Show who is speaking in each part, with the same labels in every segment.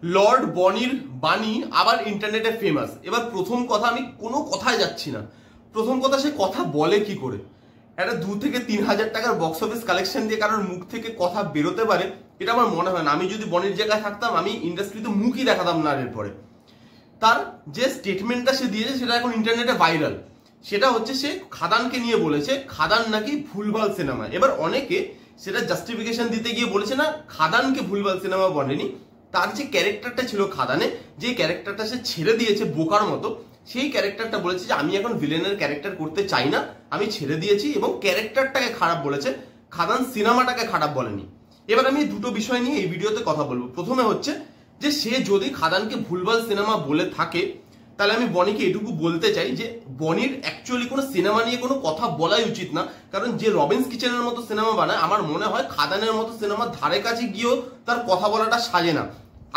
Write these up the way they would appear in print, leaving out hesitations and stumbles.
Speaker 1: Lord বনির বাণী আবার ইন্টারনেটে ফেমাস। এবার প্রথম কথা, আমি কোনো কথায় যাচ্ছি না, প্রথম কথা সে কথা বলে কি করে? একটা 2 থেকে 3 হাজার টাকার বক্স অফিস কালেকশন দিয়ে কারোর মুখ থেকে কথা বেরোতে পারে, এটা আমার মনে হয় না। আমি যদি বনির জায়গায় থাকতাম আমি ইন্ডাস্ট্রিতে মুখই দেখাতাম না এরপরে। তার যে স্টেটমেন্টটা সে দিয়েছে সেটা এখন ইন্টারনেটে ভাইরাল। সেটা হচ্ছে সে খাদানকে নিয়ে বলেছে খাদান নাকি ভুলভাল সিনেমা। এবার অনেকে সেটা জাস্টিফিকেশন দিতে গিয়ে বলেছে না, খাদানকে ভুলভাল সিনেমা বলেনি, তার যে ক্যারেক্টারটা ছিল খাদানে, যে ক্যারেক্টারটা সে ছেড়ে দিয়েছে বোকার মতো, সেই ক্যারেক্টারটা বলেছে যে আমি এখন ভিলেনের ক্যারেক্টার করতে চাই না, আমি ছেড়ে দিয়েছি, এবং ক্যারেক্টারটাকে খারাপ বলেছে, খাদান সিনেমাটাকে খারাপ বলেনি। এবার আমি দুটো বিষয় নিয়ে এই ভিডিওতে কথা বলবো। প্রথমে হচ্ছে যে সে যদি খাদানকে ভুলভাল সিনেমা বলে থাকে, তাহলে আমি বনিকে এটুকু বলতে চাই যে বনির অ্যাকচুয়ালি কোনো সিনেমা নিয়ে কোনো কথা বলাই উচিত না। কারণ যে রবিন্স কিচেনের মতো সিনেমা বানায়, আমার মনে হয় খাদানের মতো সিনেমার ধারে কাছে গিয়েও তার কথা বলাটা সাজে না।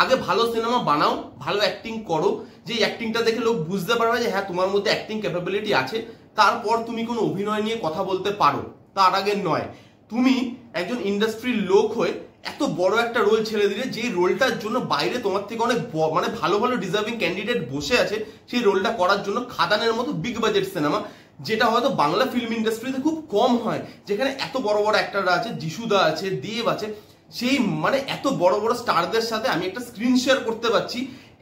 Speaker 1: আগে ভালো সিনেমা বানাও, ভালো অ্যাক্টিং করো, যে অ্যাক্টিংটা দেখে লোক বুঝতে পারবে যে হ্যাঁ তোমার মধ্যে অ্যাক্টিং ক্যাপাবিলিটি আছে, তারপর তুমি কোনো অভিনয় নিয়ে কথা বলতে পারো, তার আগে নয়। তুমি একজন ইন্ডাস্ট্রির লোক হয়ে এত বড় একটা রোল ছেড়ে দিলে, যে রোলটার জন্য বাইরে তোমার থেকে অনেক মানে ভালো ভালো ডিজার্ভিং ক্যান্ডিডেট বসে আছে সেই রোলটা করার জন্য। খাদানের মতো বিগ বাজেট সিনেমা, যেটা হয়তো বাংলা ফিল্ম ইন্ডাস্ট্রিতে খুব কম হয়, যেখানে এত বড় বড় অ্যাক্টররা আছে, যিশুদা আছে, দেব আছে, সেই মানে এত বড় বড় স্টারদের সাথে আমি একটা স্ক্রিন শেয়ার করতে পারছি।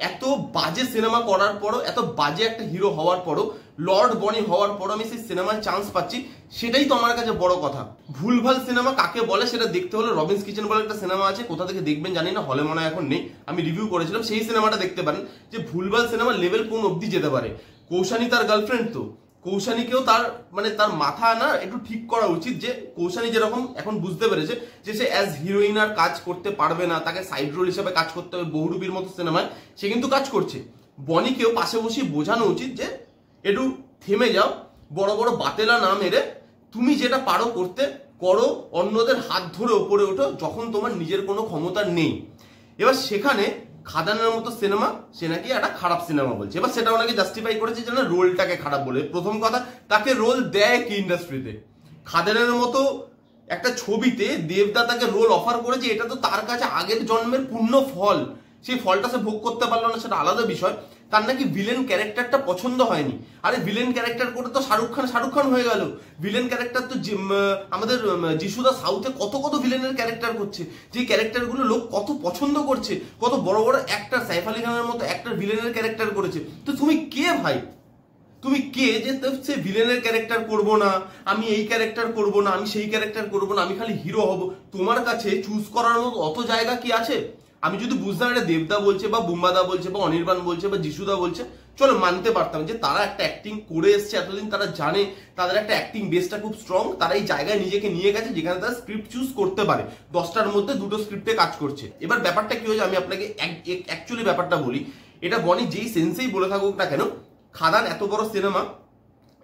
Speaker 1: এত বাজে সিনেমা করার পরও, এত বাজে একটা হিরো হওয়ার পরও, লর্ড বনি হওয়ার পরও আমি সেই সিনেমায় চান্স পাচ্ছি, সেটাই তো আমার কাছে বড় কথা। ভুলভাল সিনেমা কাকে বলে সেটা দেখতে হলে রবিন্স কিচেন বলে একটা সিনেমা আছে, কোথা থেকে দেখবেন জানি না, হলে মনে হয় এখন নেই, আমি রিভিউ করেছিলাম, সেই সিনেমাটা দেখতে পারেন যে ভুলভাল সিনেমার লেভেল কোন অবধি যেতে পারে। কৌশানী তার গার্লফ্রেন্ড, তো কৌশানীকেও তার মানে তার মাথা না একটু ঠিক করা উচিত, যে কৌশানী যেরকম এখন বুঝতে পেরেছে যে সে অ্যাজ হিরোইন আর কাজ করতে পারবে না, তাকে সাইড রোল হিসেবে কাজ করতে হবে বহুরূপীর মতো সিনেমায়, সে কিন্তু কাজ করছে। বনিকেও পাশে বসে বোঝানো উচিত যে একটু থেমে যাও, বড় বড় বাতেলা না মেরে তুমি যেটা পারো করতে করো, অন্যদের হাত ধরে ওপরে ওঠো যখন তোমার নিজের কোনো ক্ষমতা নেই। এবার সেখানে খাদানের মতো সিনেমা সে নাকি একটা খারাপ সিনেমা বলছে। এবার সেটা ওনাকে জাস্টিফাই করেছে যে না, রোলটাকে খারাপ বলে। প্রথম কথা, তাকে রোল দেয় কি ইন্ডাস্ট্রিতে? খাদানের মতো একটা ছবিতে দেবদা তাকে রোল অফার করেছে, এটা তো তার কাছে আগের জন্মের পূর্ণ ফল, সেই ফলটা সে ভোগ করতে পারলো না, সেটা আলাদা বিষয়। তার নাকি ভিলেন ক্যারেক্টারটা পছন্দ হয়নি। আরে ভিলেন ক্যারেক্টার করে তো শাহরুখ খান হয়ে গেল। ভিলেন ক্যারেক্টার তো আমাদের যিশুদা সাউথে কত কত ভিলেনের ক্যারেক্টার করছে, যে ক্যারেক্টারগুলো লোক কত পছন্দ করছে, কত বড় বড় অ্যাক্টর, সাইফ আলী খানের মতো অ্যাক্টর ভিলেনের ক্যারেক্টার করেছে। তো তুমি কে ভাই? তুমি কে যে সে ভিলেনের ক্যারেক্টার করব না, আমি এই ক্যারেক্টার করব না, আমি সেই ক্যারেক্টার করব না, আমি খালি হিরো হব? তোমার কাছে চুজ করার মতো অত জায়গা কি আছে? আমি যদি বুঝতাম এটা দেবদা বলছে বা বুম্বাদা বলছে বা অনির্বাণ বলছে বা যিশুদা বলছে, চলো মানতে পারতাম যে তারা একটা অ্যাক্টিং করে এসছে এতদিন, তারা জানে তাদের একটা অ্যাক্টিং বেসটা খুব স্ট্রং, তারা এই জায়গায় নিজেকে নিয়ে গেছে যেখানে তারা স্ক্রিপ্ট চুজ করতে পারে, 10টার মধ্যে 2টো স্ক্রিপ্টে কাজ করছে। এবার ব্যাপারটা কি হয়েছে আমি আপনাকে অ্যাকচুয়ালি ব্যাপারটা বলি। এটা বনি যেই সেন্সেই বলে থাকুক না কেন, খাদান এত বড় সিনেমা,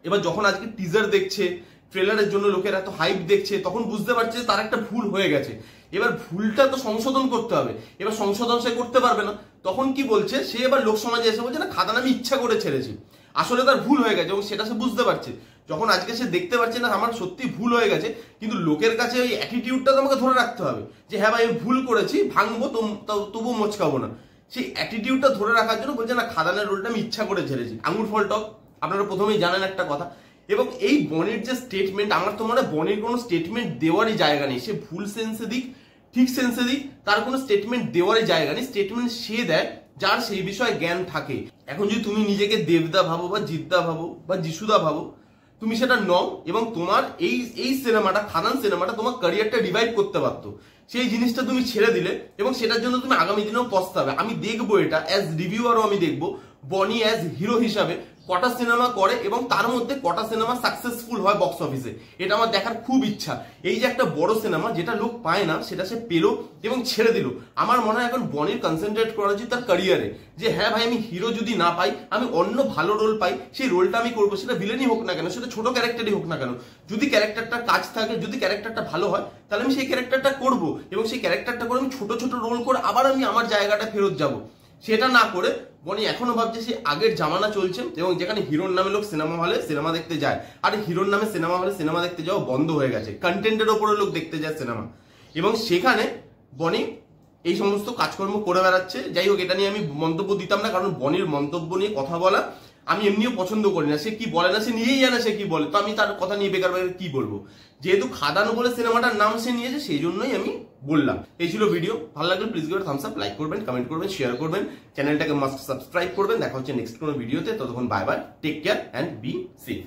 Speaker 1: এবার যখন আজকে টিজার দেখছে, ট্রেলারের জন্য লোকের এত হাইপ দেখছে, তখন বুঝতে পারছে যে তার একটা ভুল হয়ে গেছে। এবার ভুলটা তো সংশোধন করতে হবে। এবার সংশোধন সে করতে পারবে না, তখন কি বলছে সে? এবার লোক সমাজে এসে বলছে না, খাদান আমি ইচ্ছা করে ছেড়েছি। আসলে তার ভুল হয়ে গেছে এবং সেটা সে বুঝতে পারছে। যখন আজকে সে দেখতে পাচ্ছে না আমার সত্যি ভুল হয়ে গেছে, কিন্তু লোকের কাছে ওই অ্যাটিটিউডটা তো আমাকে ধরে রাখতে হবে যে হ্যাঁ ভাই আমি ভুল করেছি, ভাঙবো তবু মোচকাবো না। সেই অ্যাটিটিউডটা ধরে রাখার জন্য বলছে না, খাদানের রোলটা আমি ইচ্ছা করে ছেড়েছি। আঙুর ফল টক, আপনারা প্রথমেই জানেন একটা কথা। এবং এই বনির যে স্টেটমেন্ট, আমার তো মনে হয় বনির কোনো স্টেটমেন্ট দেওয়ারই জায়গা নেই। সে ভুল সেন্সে দিক ঠিক সেন্সে দিক, তার কোনো স্টেটমেন্ট দেওয়ারই জায়গা নেই। স্টেটমেন্ট সে দেয় যার সেই বিষয়ে জ্ঞান থাকে। এখন যদি তুমি নিজেকে দেবদা ভাবো বা জিদ্দা ভাবো বা যিশুদা ভাবো, তুমি সেটা নও, এবং তোমার এই সিনেমাটা, খাদান সিনেমাটা তোমার ক্যারিয়ারটা রিভাইভ করতে পারতো। সেই জিনিসটা তুমি ছেড়ে দিলে এবং সেটার জন্য তুমি আগামী দিনেও পস্তাবে। আমি দেখবো এটা অ্যাজ রিভিউয়ারও, আমি দেখবো বনি অ্যাজ হিরো হিসাবে কটা সিনেমা করে এবং তার মধ্যে কটা সিনেমা সাকসেসফুল হয় বক্স অফিসে, এটা আমার দেখার খুব ইচ্ছা। এই যে একটা বড় সিনেমা যেটা লোক পায় না, সেটা সে পেলো এবং ছেড়ে দিল। আমার মনে হয় এখন বনির কনসেন্ট্রেট করা উচিত তার ক্যারিয়ারে, যে হ্যাঁ ভাই আমি হিরো যদি না পাই, আমি অন্য ভালো রোল পাই, সেই রোলটা আমি করবো। সেটা ভিলেনই হোক না কেন, সেটা ছোট ক্যারেক্টারই হোক না কেন, যদি ক্যারেক্টারটা কাজ থাকে, যদি ক্যারেক্টারটা ভালো হয়, তাহলে আমি সেই ক্যারেক্টারটা করবো এবং সেই ক্যারেক্টারটা করে আমি ছোট ছোট রোল করে আবার আমি আমার জায়গাটা ফেরত যাব। সেটা না করে বনি এখনো ভাবছে সে আগের জামানা চলছে, এবং যেখানে হিরোর নামে লোক সিনেমা হলে সিনেমা দেখতে যায়। আর হিরোর নামে সিনেমা হলে সিনেমা দেখতে যাওয়া বন্ধ হয়ে গেছে, কন্টেন্টের ওপরে লোক দেখতে যায় সিনেমা। এবং সেখানে বনি এই সমস্ত কাজকর্ম করে বেড়াচ্ছে। যাই হোক, এটা নিয়ে আমি মন্তব্য দিতাম না, কারণ বনির মন্তব্য নিয়ে কথা বলা আমি এমনিও পছন্দ করি না। সে কি বলে না, সে নিজেই জানে সে কি বলে, তো আমি তার কথা নিয়ে বেকার বেকার কি বলবো। যেহেতু খাদানো বলে সিনেমাটার নাম সে নিয়েছে, সেই জন্যই আমি বললাম। এই ছিল ভিডিও। ভালো লাগলে please give Thums up, like করবেন, কমেন্ট করবেন, শেয়ার করবেন, চ্যানেলটাকে মাস্ট সাবস্ক্রাইব করবেন। দেখা হচ্ছে নেক্সট কোনো ভিডিওতে। ততক্ষণ bye bye, take care and be safe.